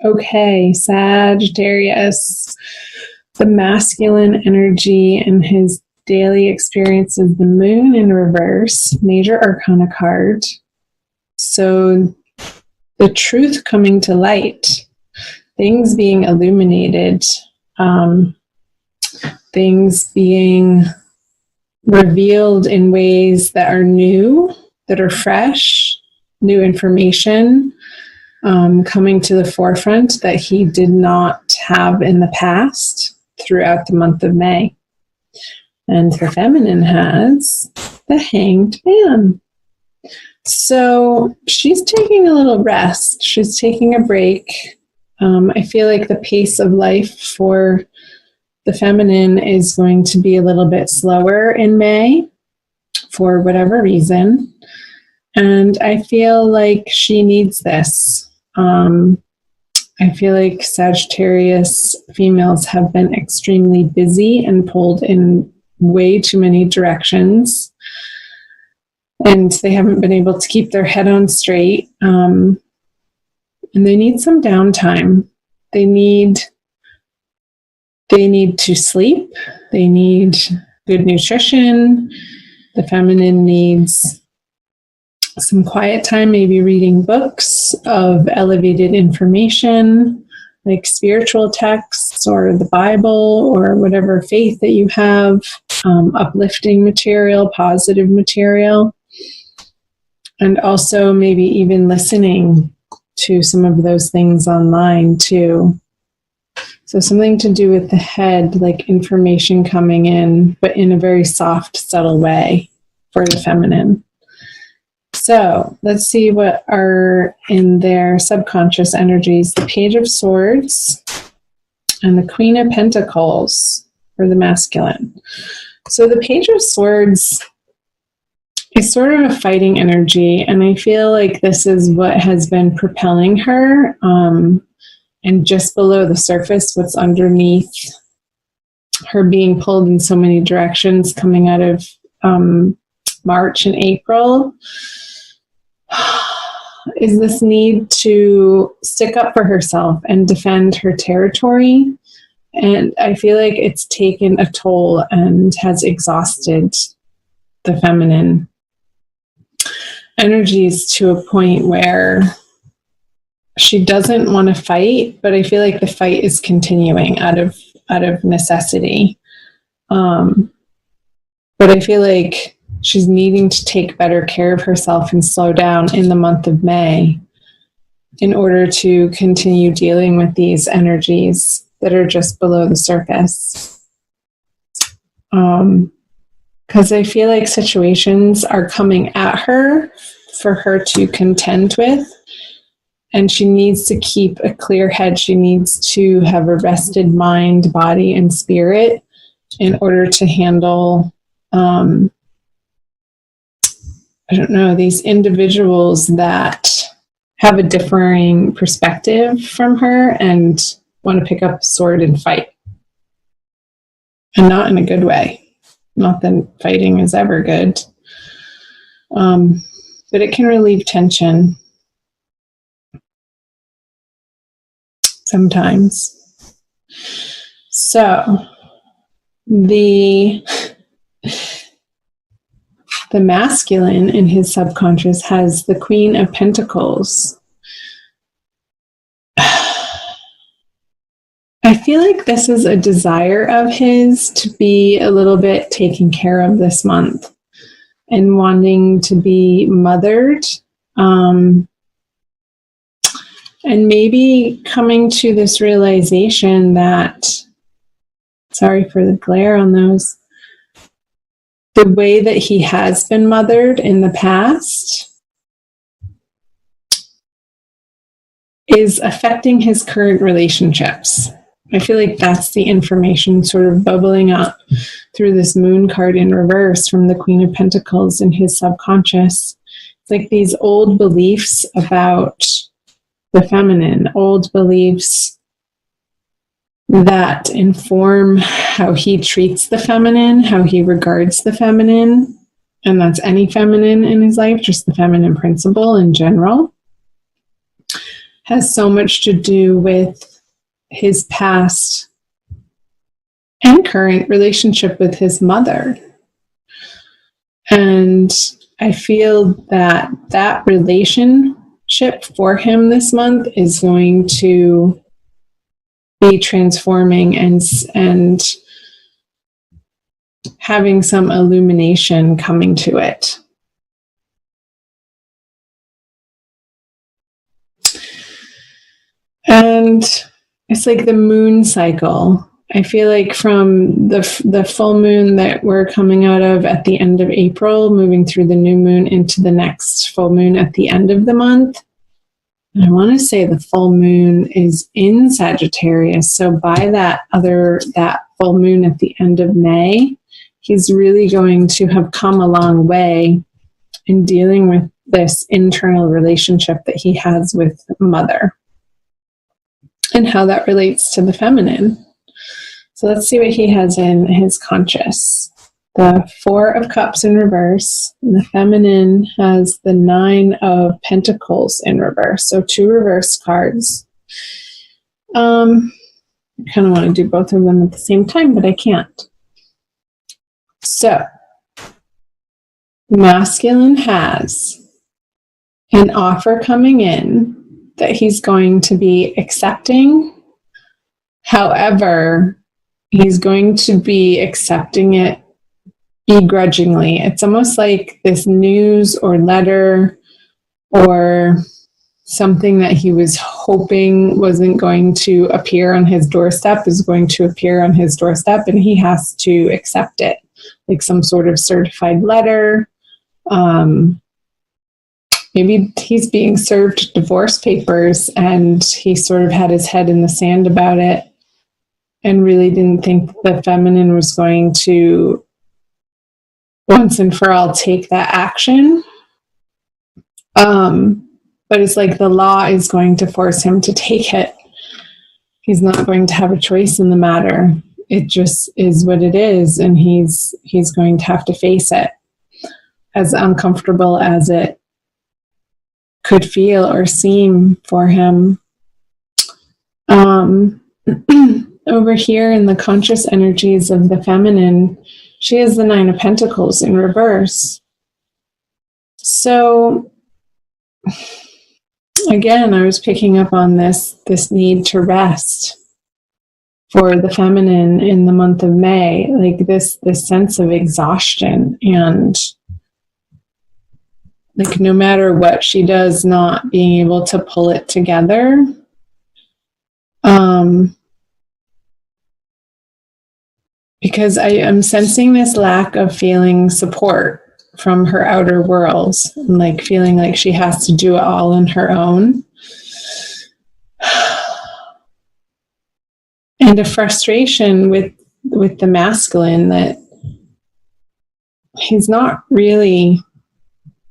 Okay, Sagittarius. The masculine energy and his daily experience is the moon in reverse, major arcana card. So the truth coming to light, things being illuminated, things being revealed in ways that are new, that are fresh, new information coming to the forefront that he did not have in the past throughout the month of May. And the feminine has the Hanged Man. So she's taking a little rest. She's taking a break. I feel like the pace of life for the feminine is going to be a little bit slower in May for whatever reason. And I feel like she needs this. I feel like Sagittarius females have been extremely busy and pulled in way too many directions. And they haven't been able to keep their head on straight. And they need some downtime. They need to sleep. They need good nutrition. The feminine needs some quiet time, maybe reading books of elevated information, like spiritual texts or the Bible or whatever faith that you have, uplifting material, positive material, and also maybe even listening to some of those things online too. So something to do with the head, like information coming in, but in a very soft, subtle way for the feminine. So let's see what are in their subconscious energies. The Page of Swords and the Queen of Pentacles for the masculine. So the Page of Swords is sort of a fighting energy, and I feel like this is what has been propelling her. And just below the surface, what's underneath her being pulled in so many directions coming out of March and April is this need to stick up for herself and defend her territory. And I feel like it's taken a toll and has exhausted the feminine energies to a point where she doesn't want to fight, but I feel like the fight is continuing out of necessity. But I feel like she's needing to take better care of herself and slow down in the month of May in order to continue dealing with these energies that are just below the surface. Because I feel like situations are coming at her for her to contend with, and she needs to keep a clear head. She needs to have a rested mind, body, and spirit in order to handle these individuals that have a differing perspective from her and want to pick up a sword and fight. And not in a good way. Not that fighting is ever good. But it can relieve tension sometimes. So, the masculine in his subconscious has the Queen of Pentacles. I feel like this is a desire of his to be a little bit taken care of this month and wanting to be mothered. And maybe coming to this realization that, sorry for the glare on those, the way that he has been mothered in the past is affecting his current relationships. I feel like that's the information sort of bubbling up through this moon card in reverse from the Queen of Pentacles in his subconscious. It's like these old beliefs about the feminine, old beliefs that inform how he treats the feminine, how he regards the feminine, and that's any feminine in his life, just the feminine principle in general. has so much to do with his past and current relationship with his mother. And I feel that that relationship for him this month is going to be transforming and having some illumination coming to it. And it's like the moon cycle. I feel like from the full moon that we're coming out of at the end of April, moving through the new moon into the next full moon at the end of the month. And I want to say the full moon is in Sagittarius. So by that full moon at the end of May, he's really going to have come a long way in dealing with this internal relationship that he has with mother and how that relates to the feminine. So let's see what he has in his conscious. The 4 of Cups in reverse. And the feminine has the 9 of Pentacles in reverse. So 2 reverse cards. I kind of want to do both of them at the same time, but I can't. So, masculine has an offer coming in that he's going to be accepting. However, he's going to be accepting it begrudgingly. It's almost like this news or letter or something that he was hoping wasn't going to appear on his doorstep is going to appear on his doorstep, and he has to accept it, like some sort of certified letter. Maybe he's being served divorce papers and he sort of had his head in the sand about it and really didn't think the feminine was going to once and for all take that action. But it's like the law is going to force him to take it. He's not going to have a choice in the matter. It just is what it is, and he's going to have to face it, as uncomfortable as it could feel or seem for him. Over here in the conscious energies of the feminine, she has the 9 of Pentacles in reverse. So, again, I was picking up on this need to rest for the feminine in the month of May, like this sense of exhaustion and like no matter what she does, not being able to pull it together. Because I am sensing this lack of feeling support from her outer world, and like feeling like she has to do it all on her own. And a frustration with the masculine that he's not really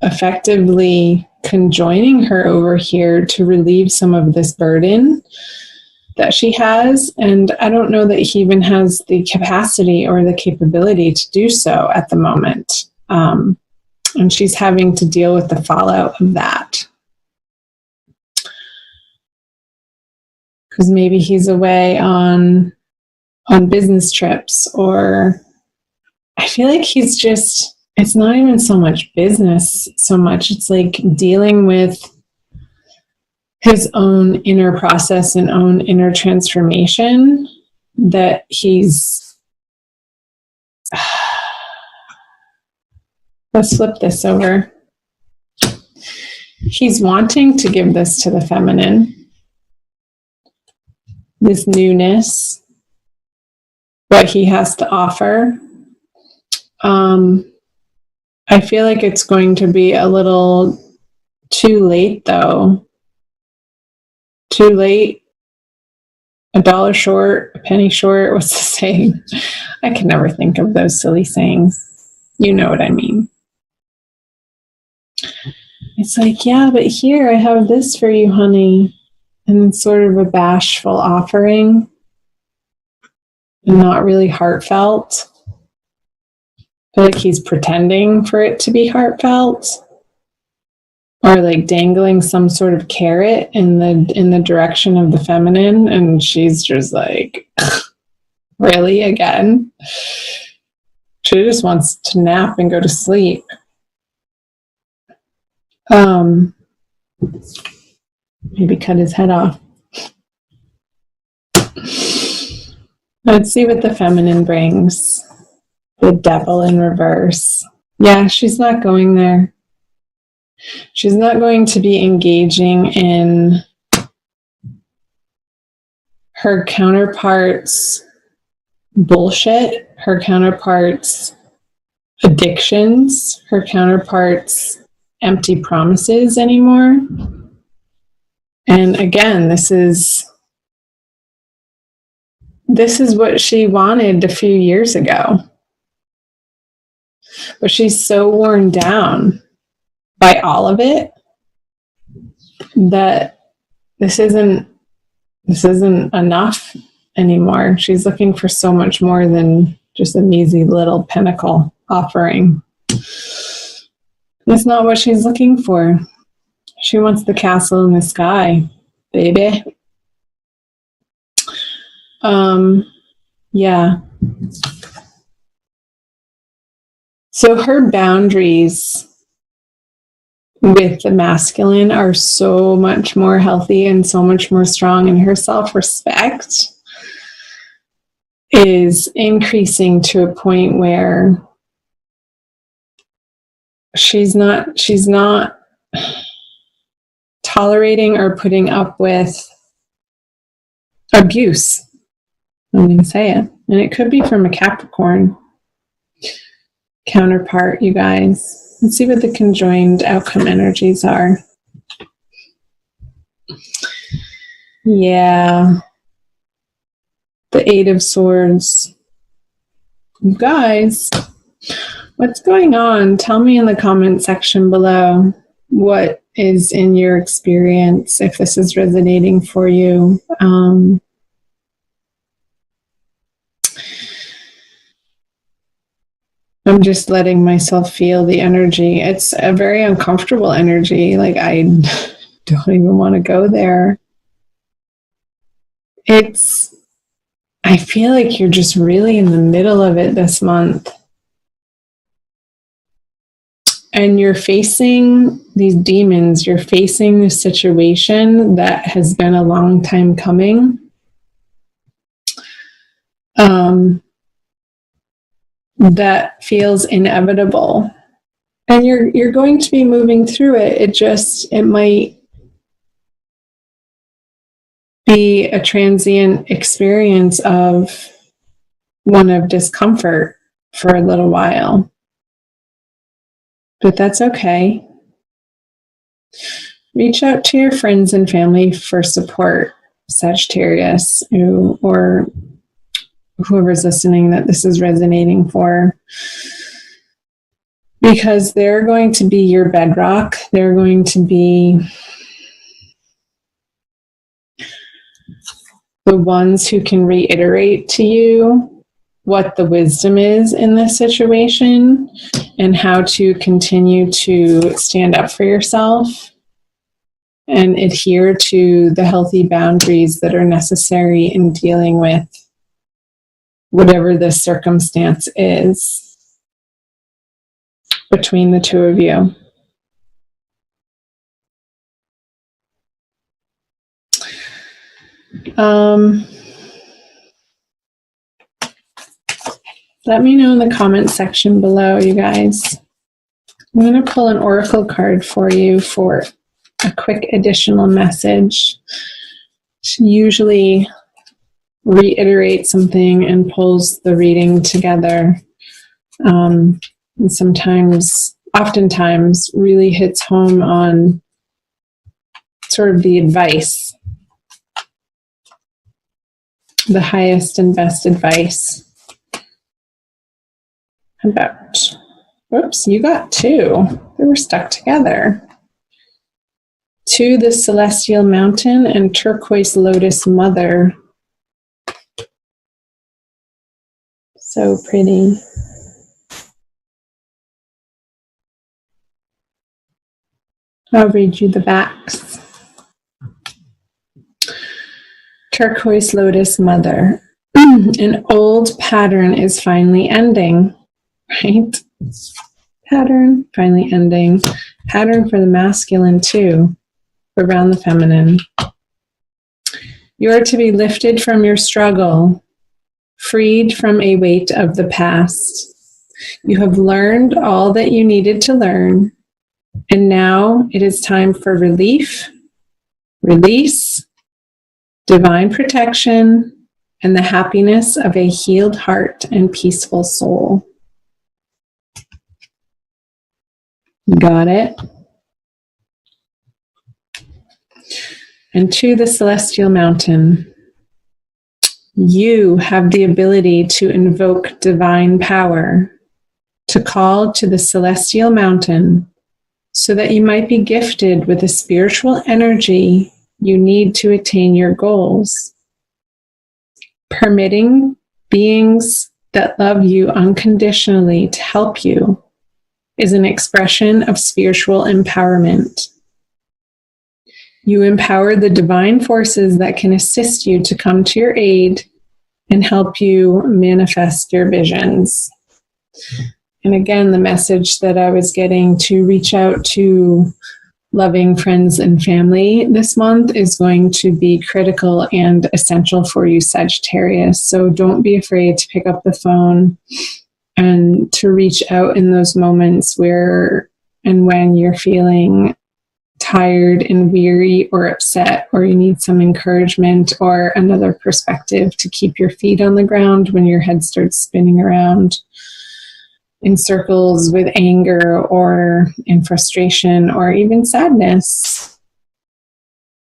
effectively conjoining her over here to relieve some of this burden that she has. And I don't know that he even has the capacity or the capability to do so at the moment. And she's having to deal with the fallout of that. Because maybe he's away on business trips, or I feel like he's just, it's not even so much business so much. It's like dealing with his own inner process and own inner transformation that he's, let's flip this over. He's wanting to give this to the feminine, this newness, what he has to offer. I feel like it's going to be a little too late, though. Too late, a dollar short, a penny short. What's the saying? I can never think of those silly sayings. You know what I mean. It's like, yeah, but here I have this for you, honey. And it's sort of a bashful offering and not really heartfelt. I feel like he's pretending for it to be heartfelt. or like dangling some sort of carrot in the direction of the feminine, and she's just like, really, again? She just wants to nap and go to sleep. Maybe cut his head off. Let's see what the feminine brings. The devil in reverse. Yeah, she's not going there. She's not going to be engaging in her counterpart's bullshit, her counterpart's addictions, her counterpart's empty promises anymore. And again, this is what she wanted a few years ago. But she's so worn down by all of it that this isn't enough anymore. She's looking for so much more than just a measly little pinnacle offering. That's not what she's looking for. She wants the castle in the sky, baby. Yeah. So her boundaries with the masculine are so much more healthy and so much more strong, and her self-respect is increasing to a point where she's not tolerating or putting up with abuse. I'm going to say it. And it could be from a Capricorn counterpart, you guys. Let's see what the conjoined outcome energies are. Yeah. The Eight of Swords. You guys, what's going on? Tell me in the comment section below what is in your experience, if this is resonating for you. I'm just letting myself feel the energy. It's a very uncomfortable energy. Like, I don't even want to go there. I feel like you're just really in the middle of it this month. And you're facing these demons. You're facing this situation that has been a long time coming. That feels inevitable, and you're going to be moving through it. It might be a transient experience of one of discomfort for a little while, but that's okay. Reach out to your friends and family for support, Sagittarius, or whoever's listening that this is resonating for, because they're going to be your bedrock. They're going to be the ones who can reiterate to you what the wisdom is in this situation and how to continue to stand up for yourself and adhere to the healthy boundaries that are necessary in dealing with whatever the circumstance is between the two of you. Let me know in the comment section below, you guys. I'm going to pull an oracle card for you for a quick additional message. She usually reiterates something and pulls the reading together. And oftentimes really hits home on sort of the advice, the highest and best advice. Whoops, you got two. They were stuck together. To the Celestial Mountain and Turquoise Lotus Mother. So pretty. I'll read you the backs. Turquoise Lotus Mother. An old pattern is finally ending, right? Pattern finally ending. Pattern for the masculine too, around the feminine. You are to be lifted from your struggle, freed from a weight of the past. You have learned all that you needed to learn, and now it is time for relief, release, divine protection, and the happiness of a healed heart and peaceful soul. Got it? And to the celestial mountain, you have the ability to invoke divine power, to call to the celestial mountain, so that you might be gifted with the spiritual energy you need to attain your goals. Permitting beings that love you unconditionally to help you is an expression of spiritual empowerment. You empower the divine forces that can assist you to come to your aid and help you manifest your visions. And again, the message that I was getting to reach out to loving friends and family this month is going to be critical and essential for you, Sagittarius. So don't be afraid to pick up the phone and to reach out in those moments where and when you're feeling tired and weary or upset, or you need some encouragement or another perspective to keep your feet on the ground when your head starts spinning around in circles with anger or in frustration or even sadness.